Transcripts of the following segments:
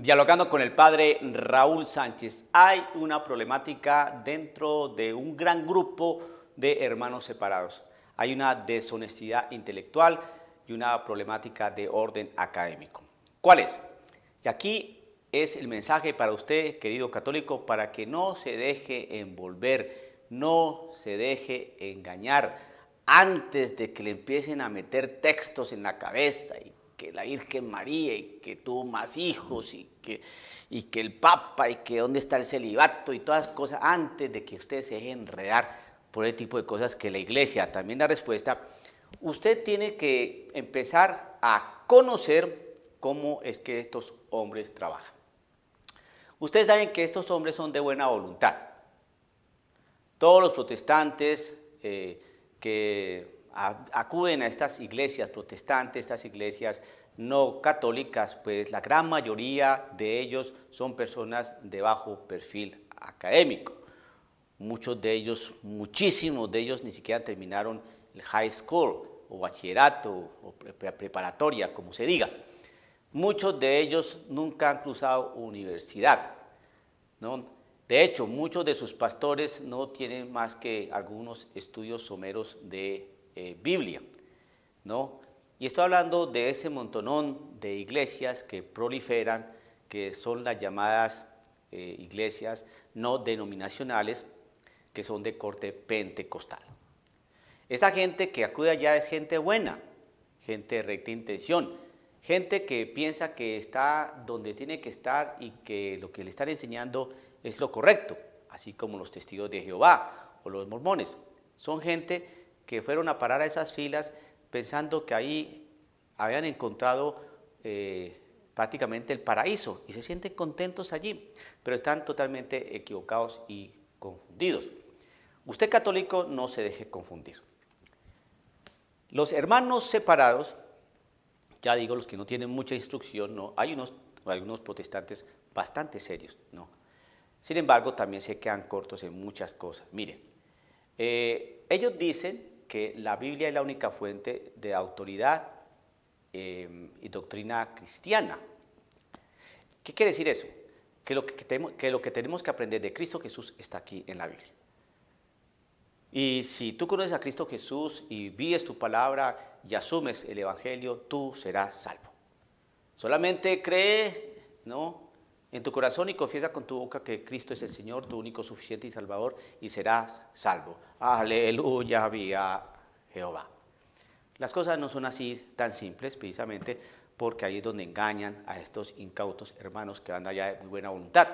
Dialogando con el padre Raúl Sánchez, hay una problemática dentro de un gran grupo de hermanos separados. Hay una deshonestidad intelectual y una problemática de orden académico. ¿Cuál es? Y aquí es el mensaje para usted, querido católico, para que no se deje envolver, no se deje engañar antes de que le empiecen a meter textos en la cabeza y que la Virgen María y que tuvo más hijos y que el Papa y que dónde está el celibato y todas las cosas, antes de que usted se deje enredar por el tipo de cosas que la Iglesia también da respuesta. Usted tiene que empezar a conocer cómo es que estos hombres trabajan. Ustedes saben que estos hombres son de buena voluntad. Todos los protestantes que acuden a estas iglesias protestantes, estas iglesias no católicas, pues la gran mayoría de ellos son personas de bajo perfil académico. Muchos de ellos, muchísimos de ellos ni siquiera terminaron el high school o bachillerato o preparatoria, como se diga. Muchos de ellos nunca han cruzado universidad, ¿no? De hecho, muchos de sus pastores no tienen más que algunos estudios someros de Biblia, ¿no? Y estoy hablando de ese montonón de iglesias que proliferan, que son las llamadas iglesias no denominacionales, que son de corte pentecostal. Esta gente que acude allá es gente buena, gente de recta intención, gente que piensa que está donde tiene que estar y que lo que le están enseñando es lo correcto, así como los testigos de Jehová o los mormones. Son gente que fueron a parar a esas filas pensando que ahí habían encontrado prácticamente el paraíso y se sienten contentos allí, pero están totalmente equivocados y confundidos. Usted católico no se deje confundir. Los hermanos separados, ya digo, los que no tienen mucha instrucción, no, hay algunos protestantes bastante serios, no. Sin embargo, también se quedan cortos en muchas cosas. Miren, ellos dicen que la Biblia es la única fuente de autoridad y doctrina cristiana. ¿Qué quiere decir eso? Que lo que tenemos que aprender de Cristo Jesús está aquí en la Biblia. Y si tú conoces a Cristo Jesús y vives tu palabra y asumes el Evangelio, tú serás salvo. Solamente cree, ¿no?, en tu corazón y confiesa con tu boca que Cristo es el Señor, tu único suficiente y Salvador, y serás salvo. Aleluya, vía Jehová. Las cosas no son así tan simples, precisamente porque ahí es donde engañan a estos incautos hermanos que van allá de muy buena voluntad,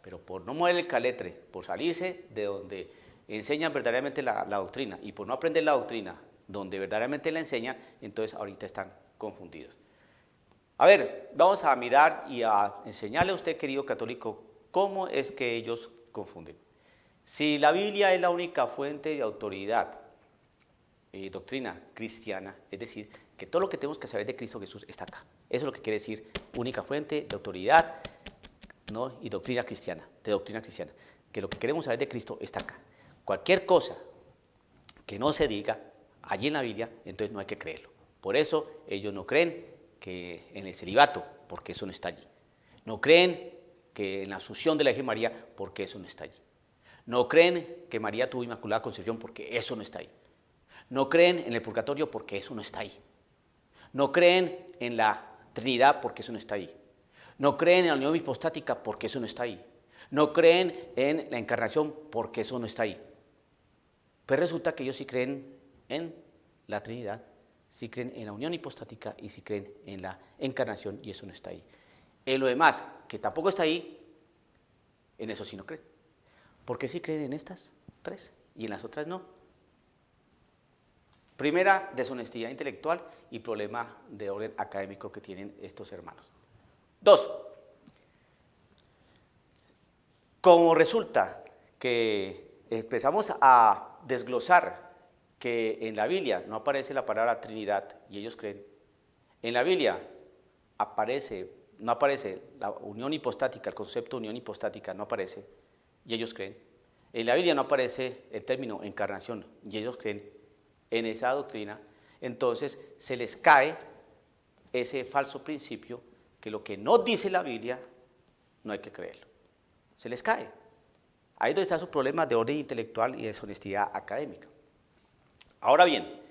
pero por no mover el caletre, por salirse de donde enseñan verdaderamente la doctrina y por no aprender la doctrina donde verdaderamente la enseñan, entonces ahorita están confundidos. A ver, vamos a mirar y a enseñarle a usted, querido católico, cómo es que ellos confunden. Si la Biblia es la única fuente de autoridad y doctrina cristiana, es decir, que todo lo que tenemos que saber de Cristo Jesús está acá. Eso es lo que quiere decir única fuente de autoridad, ¿no?, y doctrina cristiana, de doctrina cristiana, que lo que queremos saber de Cristo está acá. Cualquier cosa que no se diga allí en la Biblia, entonces no hay que creerlo. Por eso ellos no creen que en el celibato, porque eso no está allí. No creen que en la asunción de la Virgen María, porque eso no está allí. No creen que María tuvo inmaculada concepción, porque eso no está ahí. No creen en el purgatorio, porque eso no está ahí. No creen en la Trinidad, porque eso no está ahí. No creen en la unión hipostática, porque eso no está ahí. No creen en la encarnación, porque eso no está ahí. Pues resulta que ellos sí creen en la Trinidad, sí creen en la unión hipostática y sí creen en la encarnación, y eso no está ahí. En lo demás, que tampoco está ahí, en eso sí no creen. Porque sí creen en estas tres y en las otras no. Primera, deshonestidad intelectual y problema de orden académico que tienen estos hermanos. Dos, como resulta que empezamos a desglosar que en la Biblia no aparece la palabra Trinidad y ellos creen, en la Biblia no aparece la unión hipostática, el concepto de unión hipostática no aparece y ellos creen, en la Biblia no aparece el término encarnación y ellos creen en esa doctrina, entonces se les cae ese falso principio que lo que no dice la Biblia no hay que creerlo. Se les cae. Ahí es donde está su problema de orden intelectual y deshonestidad académica. Ahora bien,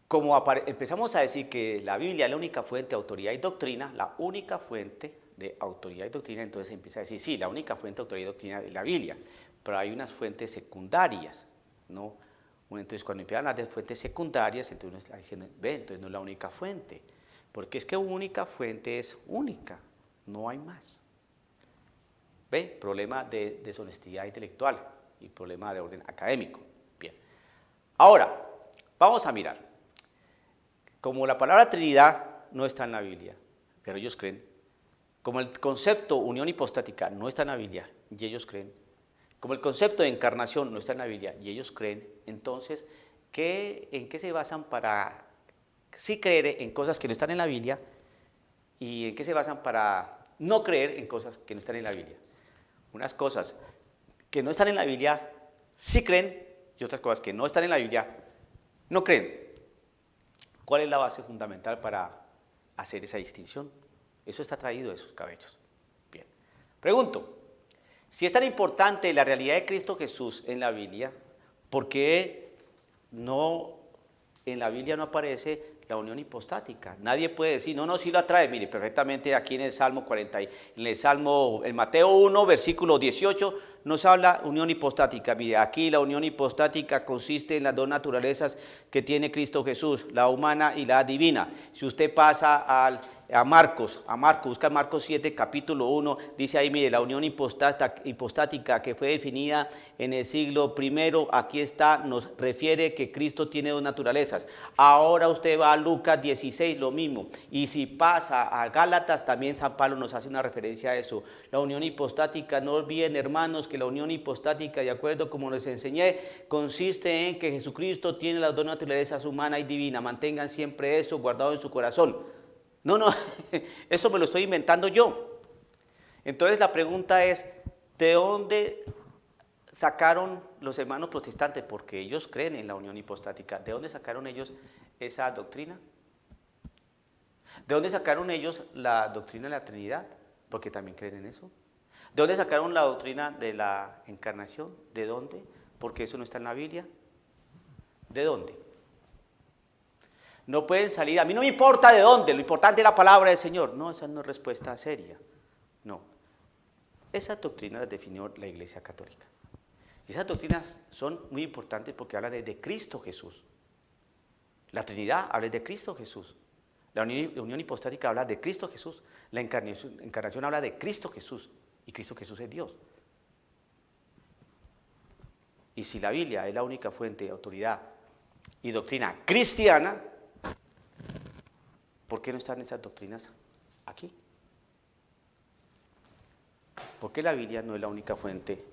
como empezamos a decir que la Biblia es la única fuente de autoridad y doctrina, la única fuente de autoridad y doctrina, entonces se empieza a decir, sí, la única fuente de autoridad y doctrina es la Biblia, pero hay unas fuentes secundarias, ¿no? Entonces, cuando empiezan a hablar de fuentes secundarias, entonces uno está diciendo, ve, entonces no es la única fuente, porque es que única fuente es única, no hay más. ¿Ve? Problema de deshonestidad intelectual y problema de orden académico. Bien. Ahora, vamos a mirar. Como la palabra Trinidad no está en la Biblia, pero ellos creen, como el concepto unión hipostática no está en la Biblia y ellos creen, como el concepto de encarnación no está en la Biblia y ellos creen, entonces, ¿en qué se basan para sí creer en cosas que no están en la Biblia y en qué se basan para no creer en cosas que no están en la Biblia? Unas cosas que no están en la Biblia sí creen y otras cosas que no están en la Biblia no creen. ¿Cuál es la base fundamental para hacer esa distinción? Eso está traído de sus cabellos. Bien. Pregunto, si es tan importante la realidad de Cristo Jesús en la Biblia, ¿por qué en la Biblia no aparece la unión hipostática? Nadie puede decir, no, sí la trae. Mire, perfectamente aquí en el Salmo 40, en Mateo 1, versículo 18, nos habla unión hipostática. Mire, aquí la unión hipostática consiste en las dos naturalezas que tiene Cristo Jesús, la humana y la divina. Si usted pasa a Marcos, busca Marcos 7, capítulo 1, dice ahí, mire, la unión hipostática que fue definida en el siglo I, aquí está, nos refiere que Cristo tiene dos naturalezas. Ahora usted va a Lucas 16, lo mismo, y si pasa a Gálatas, también San Pablo nos hace una referencia a eso. La unión hipostática, no olviden, hermanos, que la unión hipostática, de acuerdo como les enseñé, consiste en que Jesucristo tiene las dos naturalezas, humana y divina. Mantengan siempre eso guardado en su corazón. No, eso me lo estoy inventando yo. Entonces la pregunta es, ¿de dónde sacaron los hermanos protestantes? Porque ellos creen en la unión hipostática. ¿De dónde sacaron ellos esa doctrina? ¿De dónde sacaron ellos la doctrina de la Trinidad? Porque también creen en eso. ¿De dónde sacaron la doctrina de la encarnación? ¿De dónde? Porque eso no está en la Biblia. ¿De dónde? No pueden salir, a mí no me importa de dónde, lo importante es la palabra del Señor. No, esa no es respuesta seria. No. Esas doctrinas las definió la Iglesia Católica. Y esas doctrinas son muy importantes porque hablan de Cristo Jesús. La Trinidad habla de Cristo Jesús. La unión hipostática habla de Cristo Jesús. La encarnación habla de Cristo Jesús. Y Cristo Jesús es Dios. Y si la Biblia es la única fuente de autoridad y doctrina cristiana, ¿por qué no están esas doctrinas aquí? ¿Por qué la Biblia no es la única fuente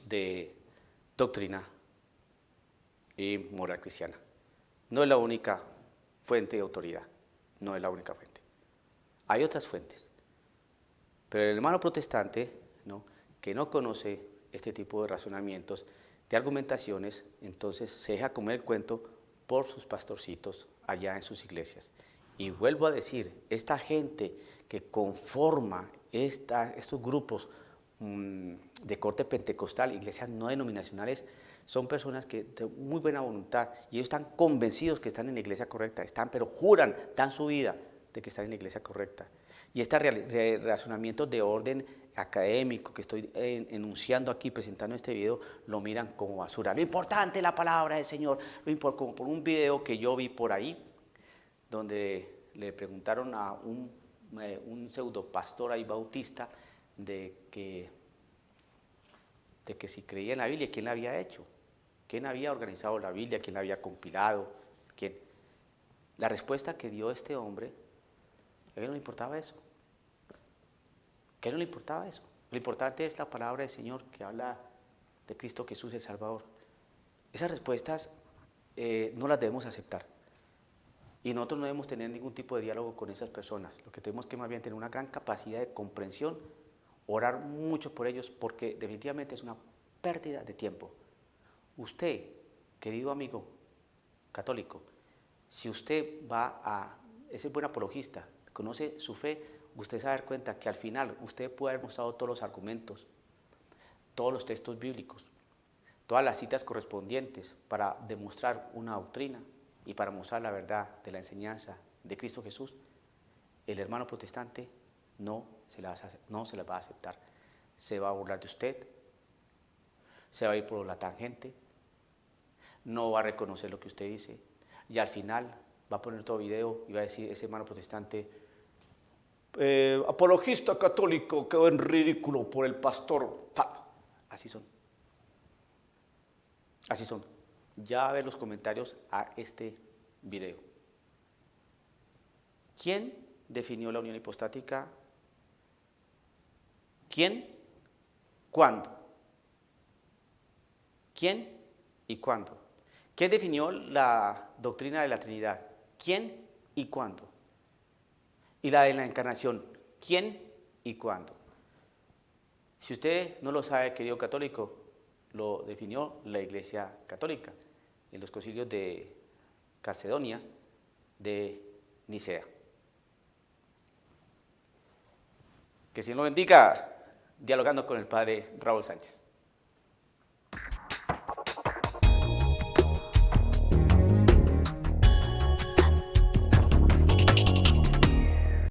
de doctrina y moral cristiana? No es la única fuente de autoridad, no es la única fuente. Hay otras fuentes. Pero el hermano protestante, ¿no?, que no conoce este tipo de razonamientos, de argumentaciones, entonces se deja comer el cuento por sus pastorcitos allá en sus iglesias. Y vuelvo a decir, esta gente que conforma estos grupos de corte pentecostal, iglesias no denominacionales, son personas que de muy buena voluntad y ellos están convencidos que están en la iglesia correcta, pero juran, dan su vida de que están en la iglesia correcta. Y estos razonamientos de orden académico que estoy enunciando aquí, presentando este video, lo miran como basura. Lo importante es la palabra del Señor, como por un video que yo vi por ahí, donde le preguntaron a un pseudo pastor ahí bautista de que si creía en la Biblia, quién la había hecho, quién había organizado la Biblia, quién la había compilado, quién. La respuesta que dio este hombre, a él no le importaba eso. ¿Qué no le importaba eso? Lo importante es la palabra del Señor que habla de Cristo Jesús el Salvador. Esas respuestas no las debemos aceptar. Y nosotros no debemos tener ningún tipo de diálogo con esas personas. Lo que tenemos que más bien tener una gran capacidad de comprensión, orar mucho por ellos, porque definitivamente es una pérdida de tiempo. Usted, querido amigo católico, si usted es buen apologista, conoce su fe, usted se va a dar cuenta que al final usted puede haber mostrado todos los argumentos, todos los textos bíblicos, todas las citas correspondientes para demostrar una doctrina y para mostrar la verdad de la enseñanza de Cristo Jesús. El hermano protestante no se las va a aceptar. Se va a burlar de usted, se va a ir por la tangente, no va a reconocer lo que usted dice y al final va a poner otro video y va a decir ese hermano protestante, apologista católico quedó en ridículo por el pastor tal. Así son. Así son. Ya ve los comentarios a este video. ¿Quién definió la unión hipostática? ¿Quién? ¿Cuándo? ¿Quién y cuándo? ¿Quién definió la doctrina de la Trinidad? ¿Quién y cuándo? Y la de la encarnación, ¿quién y cuándo? Si usted no lo sabe, querido católico, lo definió la Iglesia Católica en los concilios de Calcedonia, de Nicea. Que el Señor lo bendiga, dialogando con el Padre Raúl Sánchez.